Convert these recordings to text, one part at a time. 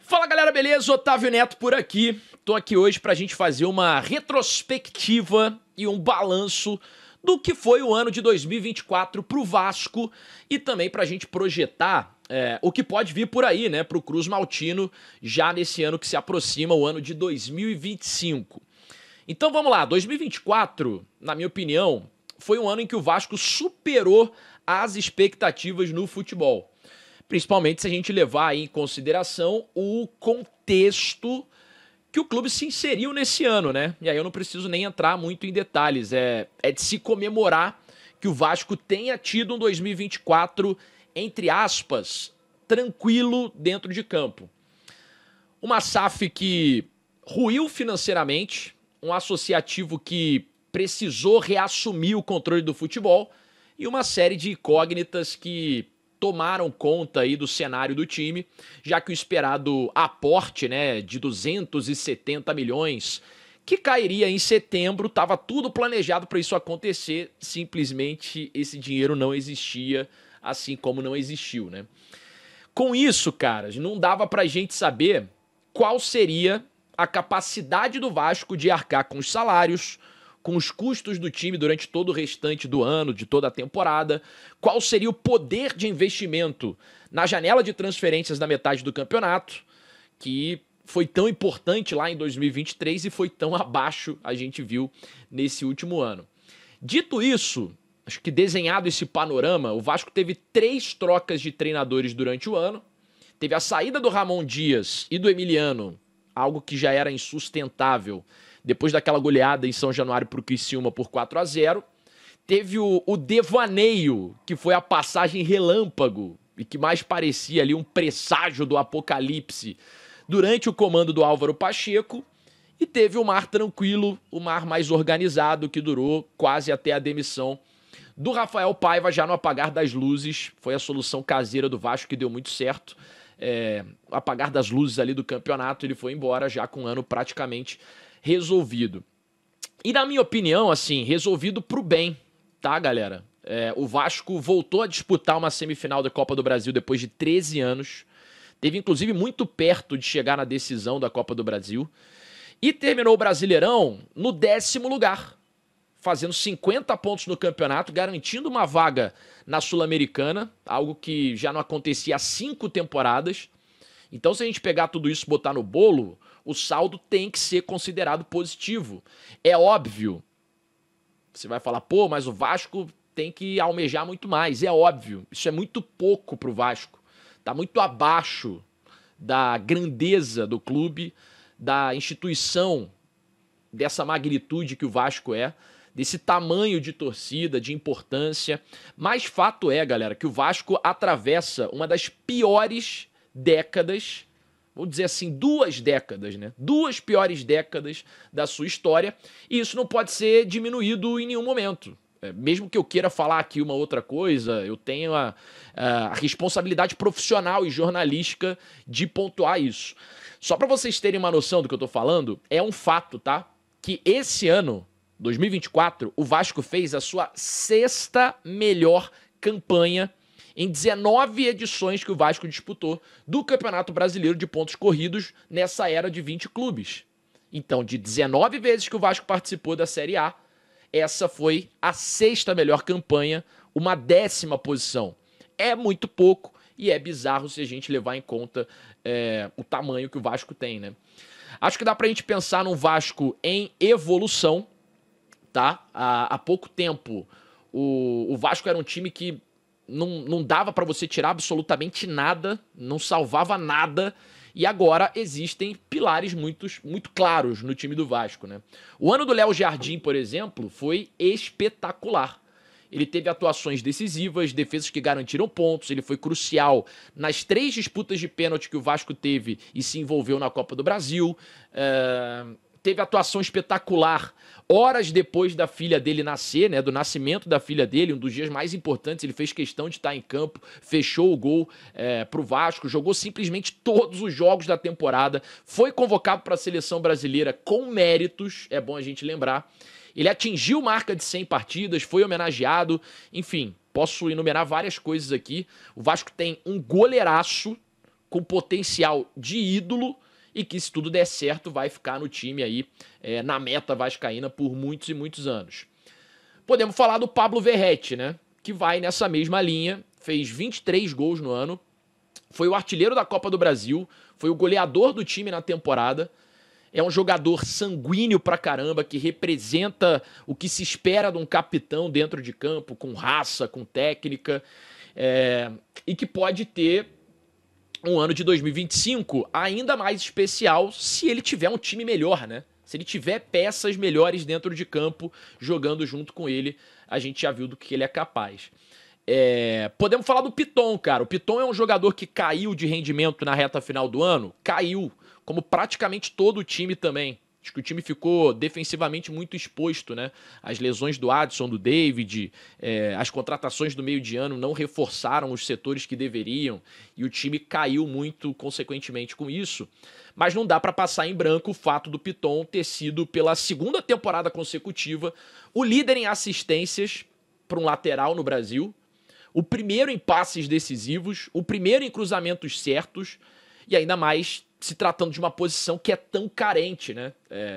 Fala galera, beleza? Otávio Neto por aqui. Tô aqui hoje pra gente fazer uma retrospectiva e um balanço do que foi o ano de 2024 pro Vasco e também pra gente projetar o que pode vir por aí, né, pro Cruz Maltino já nesse ano que se aproxima, o ano de 2025. Então vamos lá, 2024, na minha opinião, foi um ano em que o Vasco superou as expectativas no futebol. Principalmente se a gente levar aí em consideração o contexto que o clube se inseriu nesse ano, né? E aí eu não preciso nem entrar muito em detalhes. É de se comemorar que o Vasco tenha tido um 2024, entre aspas, tranquilo dentro de campo. Uma SAF que ruiu financeiramente, um associativo que precisou reassumir o controle do futebol e uma série de incógnitas que tomaram conta aí do cenário do time, já que o esperado aporte, né, de 270 milhões, que cairia em setembro, estava tudo planejado para isso acontecer, simplesmente esse dinheiro não existia, assim como não existiu, né? Com isso, caras, não dava pra gente saber qual seria a capacidade do Vasco de arcar com os salários, com os custos do time durante todo o restante do ano, de toda a temporada, qual seria o poder de investimento na janela de transferências da metade do campeonato, que foi tão importante lá em 2023 e foi tão abaixo, a gente viu, nesse último ano. Dito isso, acho que desenhado esse panorama, o Vasco teve 3 trocas de treinadores durante o ano, teve a saída do Ramon Dias e do Emiliano, algo que já era insustentável, depois daquela goleada em São Januário para o Criciúma por 4-0. Teve o devaneio, que foi a passagem relâmpago, e que mais parecia ali um presságio do apocalipse, durante o comando do Álvaro Pacheco. E teve o mar tranquilo, o mar mais organizado, que durou quase até a demissão do Rafael Paiva, já no apagar das luzes. Foi a solução caseira do Vasco que deu muito certo. Apagar das luzes ali do campeonato, ele foi embora já com um ano praticamente resolvido. E na minha opinião, assim, resolvido pro bem, tá, galera? O Vasco voltou a disputar uma semifinal da Copa do Brasil depois de 13 anos. Teve, inclusive, muito perto de chegar na decisão da Copa do Brasil. E terminou o Brasileirão no 10º lugar, fazendo 50 pontos no campeonato, garantindo uma vaga na Sul-Americana, algo que já não acontecia há 5 temporadas. Então, se a gente pegar tudo isso e botar no bolo, o saldo tem que ser considerado positivo. É óbvio. Você vai falar, pô, mas o Vasco tem que almejar muito mais. É óbvio. Isso é muito pouco pro Vasco. Tá muito abaixo da grandeza do clube, da instituição, dessa magnitude que o Vasco é, desse tamanho de torcida, de importância. Mas fato é, galera, que o Vasco atravessa uma das piores décadas, vou dizer assim, 2 décadas, né? 2 piores décadas da sua história, e isso não pode ser diminuído em nenhum momento. Mesmo que eu queira falar aqui uma outra coisa, eu tenho a responsabilidade profissional e jornalística de pontuar isso. Só para vocês terem uma noção do que eu tô falando, é um fato, tá? Que esse ano, 2024, o Vasco fez a sua 6ª melhor campanha em 19 edições que o Vasco disputou do Campeonato Brasileiro de pontos corridos nessa era de 20 clubes. Então, de 19 vezes que o Vasco participou da Série A, essa foi a 6ª melhor campanha, uma 10ª posição. É muito pouco e é bizarro se a gente levar em conta o tamanho que o Vasco tem, né? Acho que dá pra gente pensar num Vasco em evolução, tá? Há pouco tempo, o Vasco era um time que não dava pra você tirar absolutamente nada, não salvava nada, e agora existem pilares muito claros no time do Vasco, né? O ano do Léo Jardim, por exemplo, foi espetacular. Ele teve atuações decisivas, defesas que garantiram pontos, ele foi crucial nas 3 disputas de pênalti que o Vasco teve e se envolveu na Copa do Brasil. Teve atuação espetacular horas depois da filha dele nascer, né, do nascimento da filha dele, um dos dias mais importantes, ele fez questão de estar em campo, fechou o gol pro Vasco, jogou simplesmente todos os jogos da temporada, foi convocado para a seleção brasileira com méritos, é bom a gente lembrar. Ele atingiu marca de 100 partidas, foi homenageado, enfim, posso enumerar várias coisas aqui. O Vasco tem um goleiraço, com potencial de ídolo e que, se tudo der certo, vai ficar no time aí, na meta vascaína por muitos e muitos anos. Podemos falar do Pablo Verratti, né? Que vai nessa mesma linha, fez 23 gols no ano, foi o artilheiro da Copa do Brasil, foi o goleador do time na temporada. É um jogador sanguíneo pra caramba, que representa o que se espera de um capitão dentro de campo, com raça, com técnica, e que pode ter um ano de 2025 ainda mais especial se ele tiver um time melhor, né? Se ele tiver peças melhores dentro de campo, jogando junto com ele, a gente já viu do que ele é capaz. Podemos falar do Piton, cara. O Piton é um jogador que caiu de rendimento na reta final do ano. Caiu, como praticamente todo o time também. Acho que o time ficou defensivamente muito exposto, né? As lesões do Adson, do David, as contratações do meio de ano não reforçaram os setores que deveriam e o time caiu muito consequentemente com isso. Mas não dá para passar em branco o fato do Piton ter sido, pela segunda temporada consecutiva, o líder em assistências para um lateral no Brasil, o primeiro em passes decisivos, o primeiro em cruzamentos certos e ainda mais se tratando de uma posição que é tão carente, né?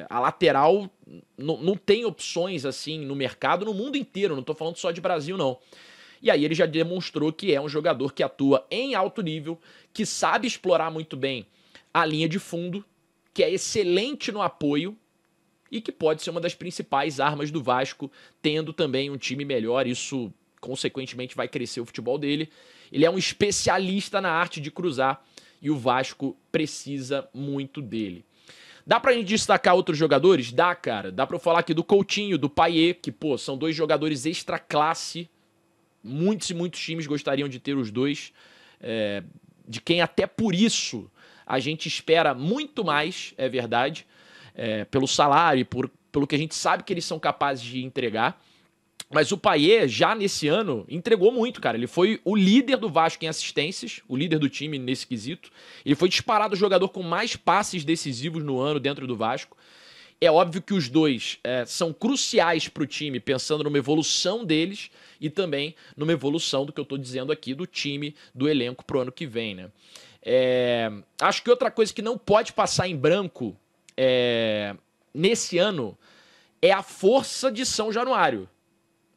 A lateral não tem opções assim no mercado, no mundo inteiro, não tô falando só de Brasil, não. E aí ele já demonstrou que é um jogador que atua em alto nível, que sabe explorar muito bem a linha de fundo, que é excelente no apoio e que pode ser uma das principais armas do Vasco, tendo também um time melhor, isso consequentemente vai crescer o futebol dele. Ele é um especialista na arte de cruzar, e o Vasco precisa muito dele. Dá pra gente destacar outros jogadores? Dá, cara. Dá pra eu falar aqui do Coutinho, do Payet, que, pô, são dois jogadores extra classe. Muitos e muitos times gostariam de ter os dois. De quem até por isso a gente espera muito mais, é verdade. Pelo salário e pelo que a gente sabe que eles são capazes de entregar. Mas o Payet, já nesse ano, entregou muito, cara. Ele foi o líder do Vasco em assistências, o líder do time nesse quesito. Ele foi disparado o jogador com mais passes decisivos no ano dentro do Vasco. É óbvio que os dois são cruciais para o time, pensando numa evolução deles e também numa evolução do que eu estou dizendo aqui do time, do elenco para o ano que vem, né? Acho que outra coisa que não pode passar em branco nesse ano é a força de São Januário.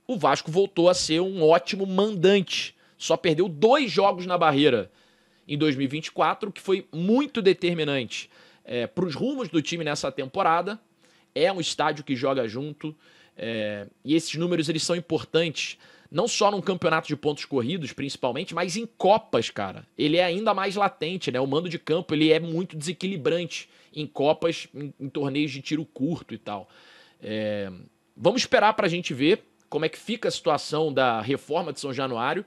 O Vasco voltou a ser um ótimo mandante. Só perdeu 2 jogos na Barreira em 2024, o que foi muito determinante para os rumos do time nessa temporada. É um estádio que joga junto, e esses números eles são importantes, não só num campeonato de pontos corridos, principalmente, mas em Copas, cara. Ele é ainda mais latente, né? O mando de campo ele é muito desequilibrante em Copas, em torneios de tiro curto e tal. Vamos esperar para a gente ver como é que fica a situação da reforma de São Januário,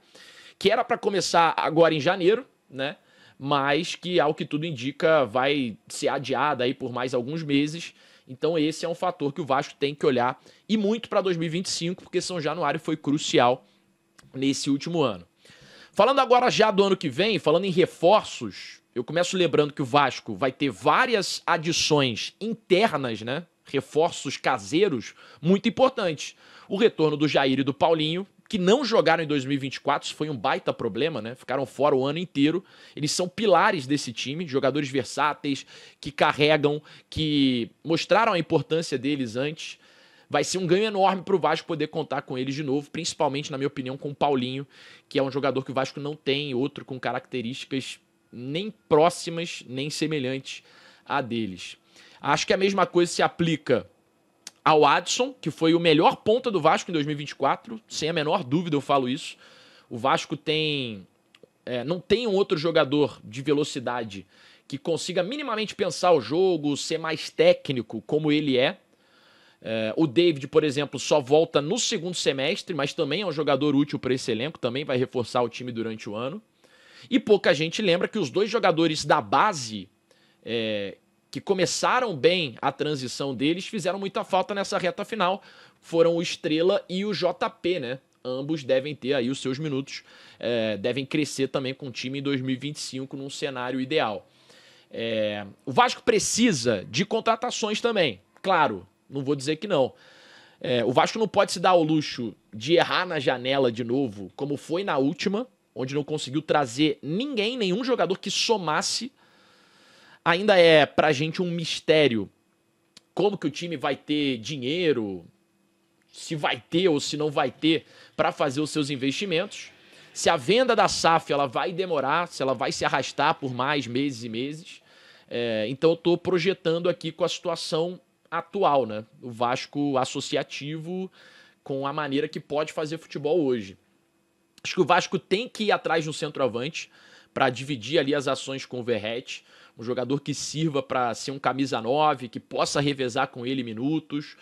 que era para começar agora em janeiro, né? Mas que, ao que tudo indica, vai ser adiada aí por mais alguns meses. Então esse é um fator que o Vasco tem que olhar, e muito para 2025, porque São Januário foi crucial nesse último ano. Falando agora já do ano que vem, falando em reforços, eu começo lembrando que o Vasco vai ter várias adições internas, né? Reforços caseiros muito importantes. O retorno do Jair e do Paulinho, que não jogaram em 2024, isso foi um baita problema, né? Ficaram fora o ano inteiro. Eles são pilares desse time, jogadores versáteis, que carregam, que mostraram a importância deles antes. Vai ser um ganho enorme para o Vasco poder contar com eles de novo, principalmente, na minha opinião, com o Paulinho, que é um jogador que o Vasco não tem outro com características nem próximas, nem semelhantes a deles. Acho que a mesma coisa se aplica ao Adson, que foi o melhor ponta do Vasco em 2024, sem a menor dúvida eu falo isso. O Vasco não tem um outro jogador de velocidade que consiga minimamente pensar o jogo, ser mais técnico como ele é. O David, por exemplo, só volta no segundo semestre, mas também é um jogador útil para esse elenco, também vai reforçar o time durante o ano. E pouca gente lembra que os 2 jogadores da base que começaram bem a transição deles, fizeram muita falta nessa reta final. Foram o Estrela e o JP, né? Ambos devem ter aí os seus minutos, devem crescer também com o time em 2025 num cenário ideal. O Vasco precisa de contratações também, claro, não vou dizer que não. O Vasco não pode se dar ao luxo de errar na janela de novo, como foi na última, onde não conseguiu trazer ninguém, nenhum jogador que somasse. Ainda é pra gente um mistério como que o time vai ter dinheiro, se vai ter ou se não vai ter para fazer os seus investimentos. Se a venda da SAF ela vai demorar, se ela vai se arrastar por mais meses e meses. Então eu estou projetando aqui com a situação atual, né? O Vasco associativo com a maneira que pode fazer futebol hoje. Acho que o Vasco tem que ir atrás de um centroavante para dividir ali as ações com o Verratti. Um jogador que sirva para ser um camisa 9, que possa revezar com ele minutos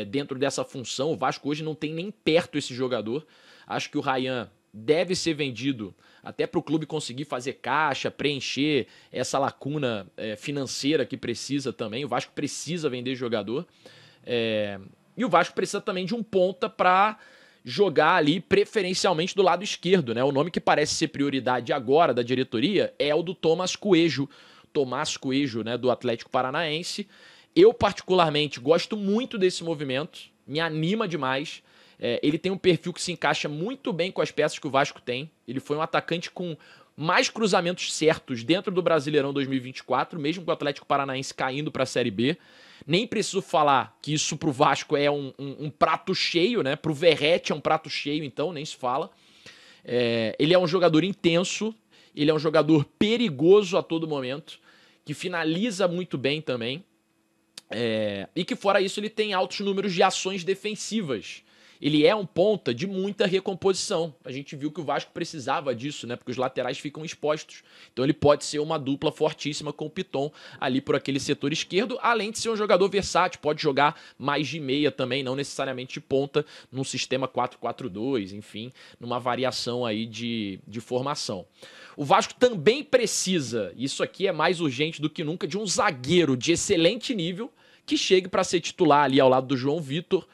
dentro dessa função. O Vasco hoje não tem nem perto esse jogador. Acho que o Ryan deve ser vendido até para o clube conseguir fazer caixa, preencher essa lacuna financeira que precisa também. O Vasco precisa vender jogador. E o Vasco precisa também de um ponta para jogar ali preferencialmente do lado esquerdo, né? O nome que parece ser prioridade agora da diretoria é o do Tomás Coelho, né, do Atlético Paranaense. Eu, particularmente, gosto muito desse movimento, me anima demais. Ele tem um perfil que se encaixa muito bem com as peças que o Vasco tem. Ele foi um atacante com mais cruzamentos certos dentro do Brasileirão 2024, mesmo com o Atlético Paranaense caindo para a Série B. Nem preciso falar que isso pro Vasco é um prato cheio, né? Pro Verratti é um prato cheio, então, nem se fala. Ele é um jogador intenso, ele é um jogador perigoso a todo momento, que finaliza muito bem também, e que fora isso ele tem altos números de ações defensivas. Ele é um ponta de muita recomposição. A gente viu que o Vasco precisava disso, né? Porque os laterais ficam expostos. Então ele pode ser uma dupla fortíssima com o Piton ali por aquele setor esquerdo, além de ser um jogador versátil, pode jogar mais de meia também, não necessariamente de ponta, num sistema 4-4-2, enfim, numa variação aí de formação. O Vasco também precisa, isso aqui é mais urgente do que nunca, de um zagueiro de excelente nível que chegue para ser titular ali ao lado do João Vitor,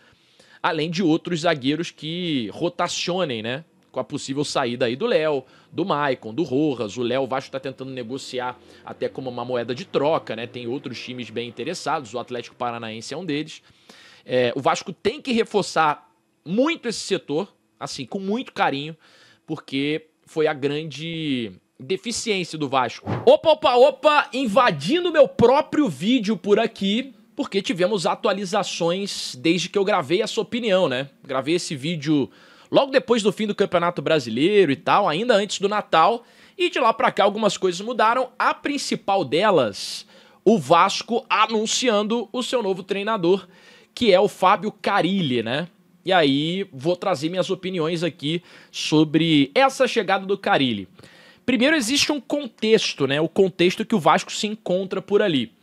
além de outros zagueiros que rotacionem, né? Com a possível saída aí do Léo, do Maicon, do Rojas. O Léo, o Vasco está tentando negociar até como uma moeda de troca, né? Tem outros times bem interessados, o Atlético Paranaense é um deles. O Vasco tem que reforçar muito esse setor, assim, com muito carinho, porque foi a grande deficiência do Vasco. Opa, invadindo meu próprio vídeo por aqui, porque tivemos atualizações desde que eu gravei essa opinião, né? Gravei esse vídeo logo depois do fim do Campeonato Brasileiro e tal, ainda antes do Natal, e de lá pra cá algumas coisas mudaram. A principal delas, o Vasco anunciando o seu novo treinador, que é o Fábio Carille, né? E aí vou trazer minhas opiniões aqui sobre essa chegada do Carille. Primeiro existe um contexto, né? O contexto que o Vasco se encontra por ali.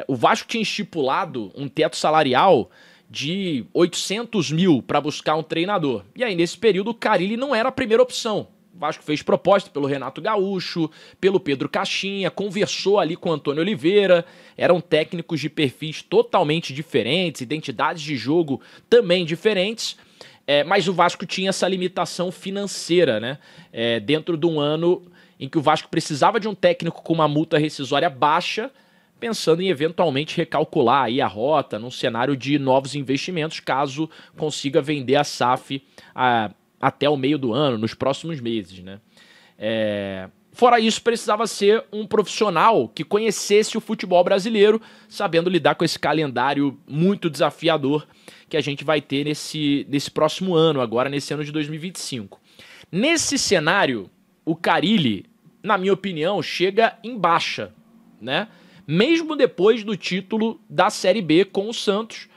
O Vasco tinha estipulado um teto salarial de 800 mil para buscar um treinador. E aí, nesse período, o Carille não era a primeira opção. O Vasco fez proposta pelo Renato Gaúcho, pelo Pedro Caixinha, conversou ali com o Antônio Oliveira. Eram técnicos de perfis totalmente diferentes, identidades de jogo também diferentes. Mas o Vasco tinha essa limitação financeira, né? Dentro de um ano em que o Vasco precisava de um técnico com uma multa rescisória baixa, pensando em eventualmente recalcular aí a rota num cenário de novos investimentos, caso consiga vender a SAF até o meio do ano, nos próximos meses, né? Fora isso, precisava ser um profissional que conhecesse o futebol brasileiro, sabendo lidar com esse calendário muito desafiador que a gente vai ter nesse próximo ano, agora nesse ano de 2025. Nesse cenário, o Carille, na minha opinião, chega em baixa, né? Mesmo depois do título da Série B com o Santos,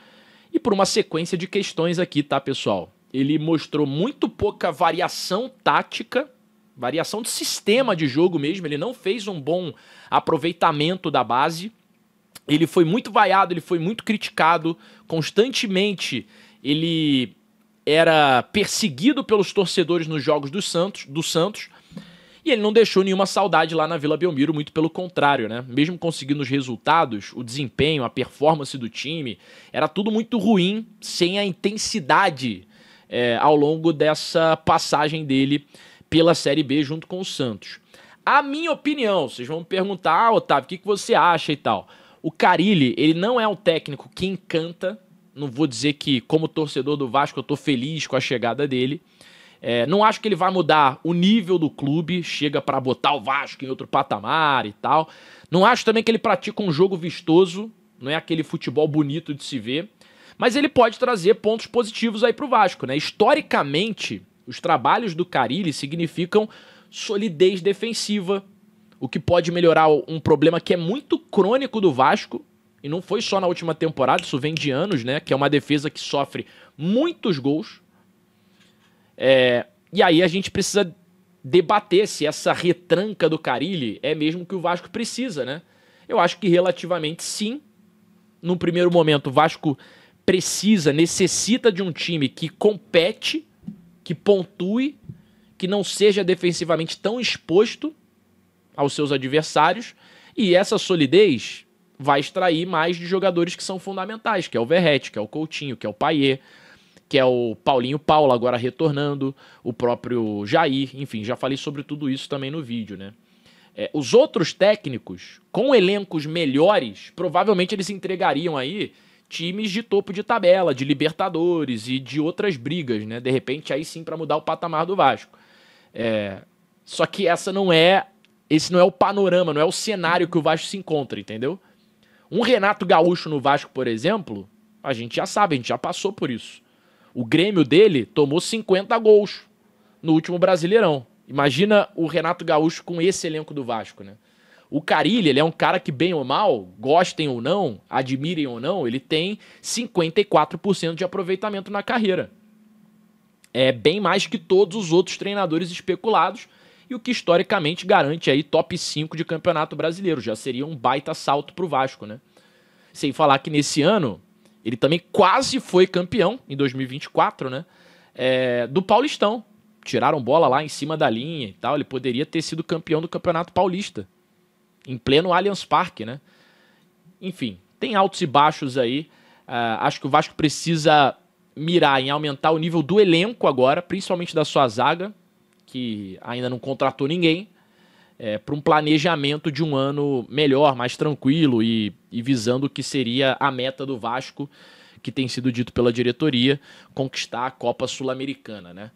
e por uma sequência de questões aqui, tá, pessoal? Ele mostrou muito pouca variação tática, variação de sistema de jogo mesmo, ele não fez um bom aproveitamento da base, ele foi muito vaiado, ele foi muito criticado, constantemente ele era perseguido pelos torcedores nos jogos do Santos, e ele não deixou nenhuma saudade lá na Vila Belmiro, muito pelo contrário, né? Mesmo conseguindo os resultados, o desempenho, a performance do time, era tudo muito ruim, sem a intensidade ao longo dessa passagem dele pela Série B junto com o Santos. A minha opinião, vocês vão me perguntar, Otávio, o que você acha e tal? O Carille, ele não é um técnico que encanta, não vou dizer que como torcedor do Vasco eu tô feliz com a chegada dele, Não acho que ele vai mudar o nível do clube, chega para botar o Vasco em outro patamar e tal. Não acho também que ele pratica um jogo vistoso, não é aquele futebol bonito de se ver, mas ele pode trazer pontos positivos aí pro Vasco, né? Historicamente, os trabalhos do Carille significam solidez defensiva, o que pode melhorar um problema que é muito crônico do Vasco, e não foi só na última temporada, isso vem de anos, né? Que é uma defesa que sofre muitos gols. E aí a gente precisa debater se essa retranca do Carille é mesmo que o Vasco precisa, né? Eu acho que relativamente sim. No primeiro momento, o Vasco necessita de um time que compete, que pontue, que não seja defensivamente tão exposto aos seus adversários, e essa solidez vai extrair mais de jogadores que são fundamentais, que é o Verratti, que é o Coutinho, que é o Payet, que é o Paulinho Paula agora retornando, o próprio Jair, enfim, já falei sobre tudo isso também no vídeo, né? Os outros técnicos, com elencos melhores, provavelmente eles entregariam aí times de topo de tabela, de Libertadores e de outras brigas, né? De repente, aí sim, para mudar o patamar do Vasco. Só que esse não é o panorama, não é o cenário que o Vasco se encontra, entendeu? Um Renato Gaúcho no Vasco, por exemplo, a gente já sabe, a gente já passou por isso. O Grêmio dele tomou 50 gols no último Brasileirão. Imagina o Renato Gaúcho com esse elenco do Vasco, né? O Carille, ele é um cara que, bem ou mal, gostem ou não, admirem ou não, ele tem 54% de aproveitamento na carreira. É bem mais que todos os outros treinadores especulados, e o que historicamente garante aí top 5 de campeonato brasileiro. Já seria um baita salto pro Vasco, né? Sem falar que nesse ano, ele também quase foi campeão, em 2024, né? Do Paulistão. Tiraram bola lá em cima da linha e tal. Ele poderia ter sido campeão do Campeonato Paulista. Em pleno Allianz Parque, né? Enfim, tem altos e baixos aí. Acho que o Vasco precisa mirar em aumentar o nível do elenco agora, principalmente da sua zaga, que ainda não contratou ninguém, para um planejamento de um ano melhor, mais tranquilo e visando o que seria a meta do Vasco, que tem sido dito pela diretoria, conquistar a Copa Sul-Americana, né?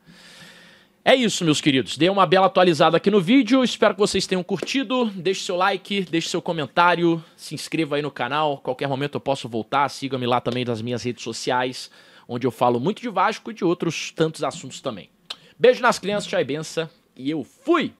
É isso, meus queridos. Dei uma bela atualizada aqui no vídeo. Espero que vocês tenham curtido. Deixe seu like, deixe seu comentário, se inscreva aí no canal. Qualquer momento eu posso voltar. Siga-me lá também nas minhas redes sociais, onde eu falo muito de Vasco e de outros tantos assuntos também. Beijo nas crianças, tchau e benção. E eu fui!